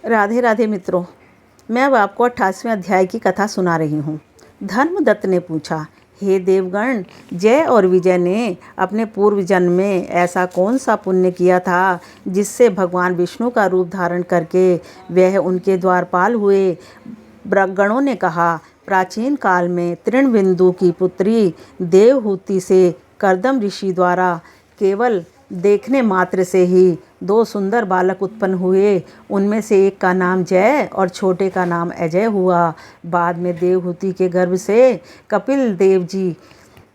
राधे राधे मित्रों, मैं अब आपको 88वें अध्याय की कथा सुना रही हूँ। धर्मदत्त ने पूछा, हे देवगण, जय और विजय ने अपने पूर्व जन्म में ऐसा कौन सा पुण्य किया था जिससे भगवान विष्णु का रूप धारण करके वह उनके द्वारपाल हुए। गणों ने कहा, प्राचीन काल में तृणबिंदु की पुत्री देवहूति से कर्दम ऋषि द्वारा केवल देखने मात्र से ही दो सुंदर बालक उत्पन्न हुए। उनमें से एक का नाम जय और छोटे का नाम अजय हुआ। बाद में देवहूति के गर्भ से कपिल देव जी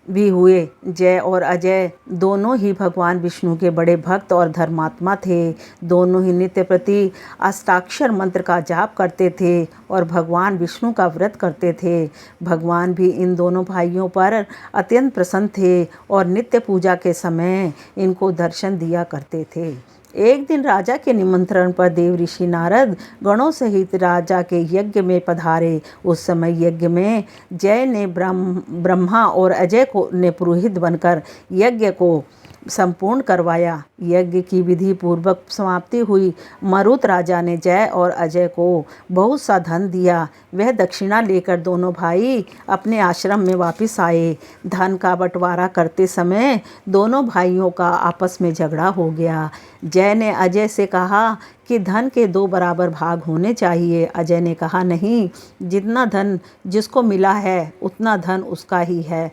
भी हुए। जय और अजय दोनों ही भगवान विष्णु के बड़े भक्त और धर्मात्मा थे। दोनों ही नित्य प्रति अष्टाक्षर मंत्र का जाप करते थे और भगवान विष्णु का व्रत करते थे। भगवान भी इन दोनों भाइयों पर अत्यंत प्रसन्न थे और नित्य पूजा के समय इनको दर्शन दिया करते थे। एक दिन राजा के निमंत्रण पर देव ऋषि नारद गणों सहित राजा के यज्ञ में पधारे। उस समय यज्ञ में जय ने ब्रह्मा और अजय को ने पुरोहित बनकर यज्ञ को संपूर्ण करवाया। यज्ञ की विधि पूर्वक समाप्ति हुई। मरुत राजा ने जय और अजय को बहुत सा धन दिया। वह दक्षिणा लेकर दोनों भाई अपने आश्रम में वापस आए। धन का बंटवारा करते समय दोनों भाइयों का आपस में झगड़ा हो गया। जय ने अजय से कहा कि धन के 2 बराबर भाग होने चाहिए। अजय ने कहा, नहीं, जितना धन जिसको मिला है उतना धन उसका ही है।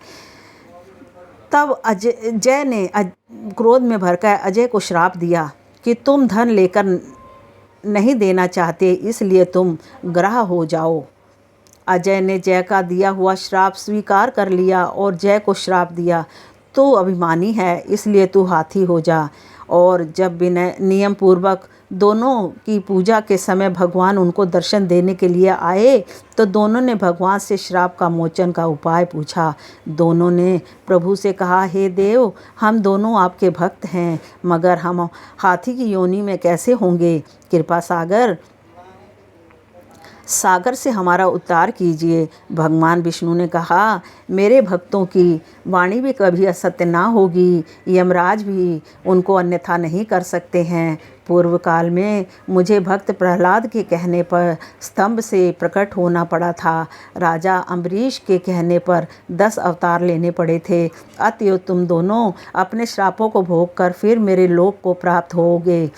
तब जय ने क्रोध में भरकर अजय को श्राप दिया कि तुम धन लेकर नहीं देना चाहते, इसलिए तुम ग्राह हो जाओ। अजय ने जय का दिया हुआ श्राप स्वीकार कर लिया और जय को श्राप दिया, तू अभिमानी है, इसलिए तू हाथी हो जा। और जब विनय नियम पूर्वक दोनों की पूजा के समय भगवान उनको दर्शन देने के लिए आए तो दोनों ने भगवान से श्राप का मोचन का उपाय पूछा। दोनों ने प्रभु से कहा, हे देव, हम दोनों आपके भक्त हैं, मगर हम हाथी की योनि में कैसे होंगे? कृपा सागर से हमारा उद्धार कीजिए। भगवान विष्णु ने कहा, मेरे भक्तों की वाणी भी कभी असत्य ना होगी। यमराज भी उनको अन्यथा नहीं कर सकते हैं। पूर्व काल में मुझे भक्त प्रहलाद के कहने पर स्तंभ से प्रकट होना पड़ा था। राजा अम्बरीश के कहने पर 10 अवतार लेने पड़े थे। अतएव तुम दोनों अपने श्रापों को भोग कर फिर मेरे लोक को प्राप्त होगे।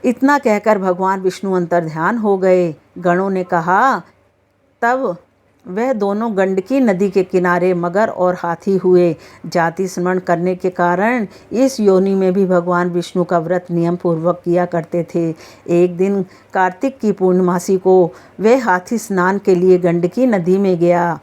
इतना कहकर भगवान विष्णु अंतर्ध्यान हो गए। गणों ने कहा, तब वह दोनों गंडकी नदी के किनारे मगर और हाथी हुए। जाति स्मरण करने के कारण इस योनि में भी भगवान विष्णु का व्रत नियम पूर्वक किया करते थे। एक दिन कार्तिक की पूर्णमासी को वह हाथी स्नान के लिए गंडकी नदी में गया।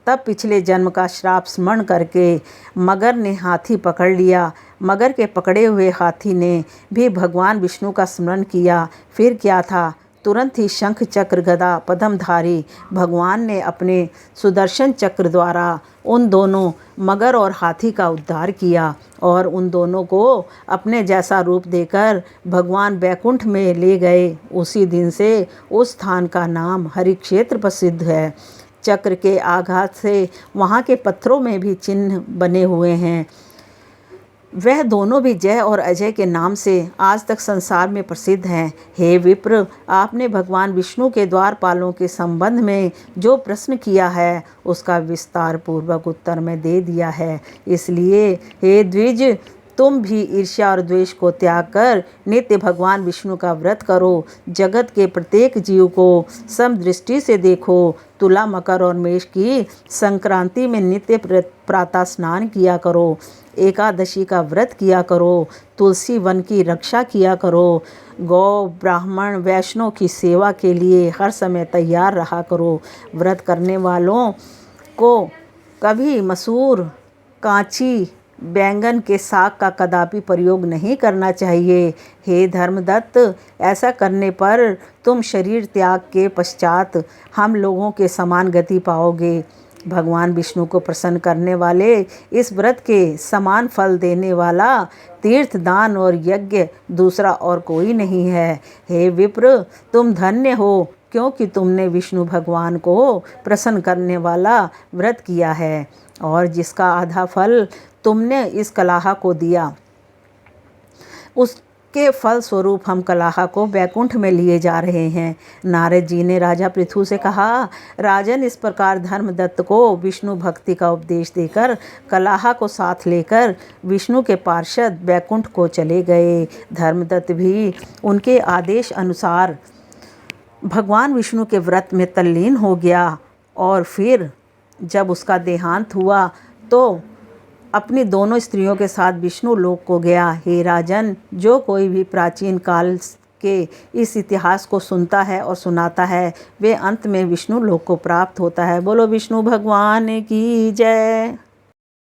तब पिछले जन्म का श्राप स्मरण करके मगर ने हाथी पकड़ लिया। मगर के पकड़े हुए हाथी ने भी भगवान विष्णु का स्मरण किया। फिर क्या था, तुरंत ही शंख चक्र गदा पद्मधारी भगवान ने अपने सुदर्शन चक्र द्वारा उन दोनों मगर और हाथी का उद्धार किया और उन दोनों को अपने जैसा रूप देकर भगवान बैकुंठ में ले गए। उसी दिन से उस स्थान का नाम हरिक्षेत्र प्रसिद्ध है। चक्र के आघात से वहाँ के पत्थरों में भी चिन्ह बने हुए हैं। वह दोनों भी जय और अजय के नाम से आज तक संसार में प्रसिद्ध हैं। हे विप्र, आपने भगवान विष्णु के द्वारपालों के संबंध में जो प्रश्न किया है उसका विस्तार पूर्वक उत्तर मैं दे दिया है। इसलिए हे द्विज, तुम भी ईर्ष्या और द्वेष को त्याग कर नित्य भगवान विष्णु का व्रत करो। जगत के प्रत्येक जीव को समदृष्टि से देखो। तुला, मकर और मेष की संक्रांति में नित्य प्रातः स्नान किया करो। एकादशी का व्रत किया करो। तुलसी वन की रक्षा किया करो। गौ, ब्राह्मण, वैष्णव की सेवा के लिए हर समय तैयार रहा करो। व्रत करने वालों को कभी मसूर, कांची, बैंगन के साग का कदापि प्रयोग नहीं करना चाहिए। हे धर्मदत्त, ऐसा करने पर तुम शरीर त्याग के पश्चात हम लोगों के समान गति पाओगे। भगवान विष्णु को प्रसन्न करने वाले इस व्रत के समान फल देने वाला तीर्थ, दान और यज्ञ दूसरा और कोई नहीं है। हे विप्र, तुम धन्य हो, क्योंकि तुमने विष्णु भगवान को प्रसन्न करने वाला व्रत किया है और जिसका आधा फल तुमने इस कलाह को दिया, के फलस्वरूप हम कलाह को बैकुंठ में लिए जा रहे हैं। नारद जी ने राजा पृथु से कहा, राजन, इस प्रकार धर्मदत्त को विष्णु भक्ति का उपदेश देकर कलाह को साथ लेकर विष्णु के पार्षद बैकुंठ को चले गए। धर्मदत्त भी उनके आदेश अनुसार भगवान विष्णु के व्रत में तल्लीन हो गया और फिर जब उसका देहांत हुआ तो अपनी दोनों स्त्रियों के साथ विष्णु लोक को गया। हे राजन, जो कोई भी प्राचीन काल के इस इतिहास को सुनता है और सुनाता है, वे अंत में विष्णु लोक को प्राप्त होता है। बोलो विष्णु भगवान की जय।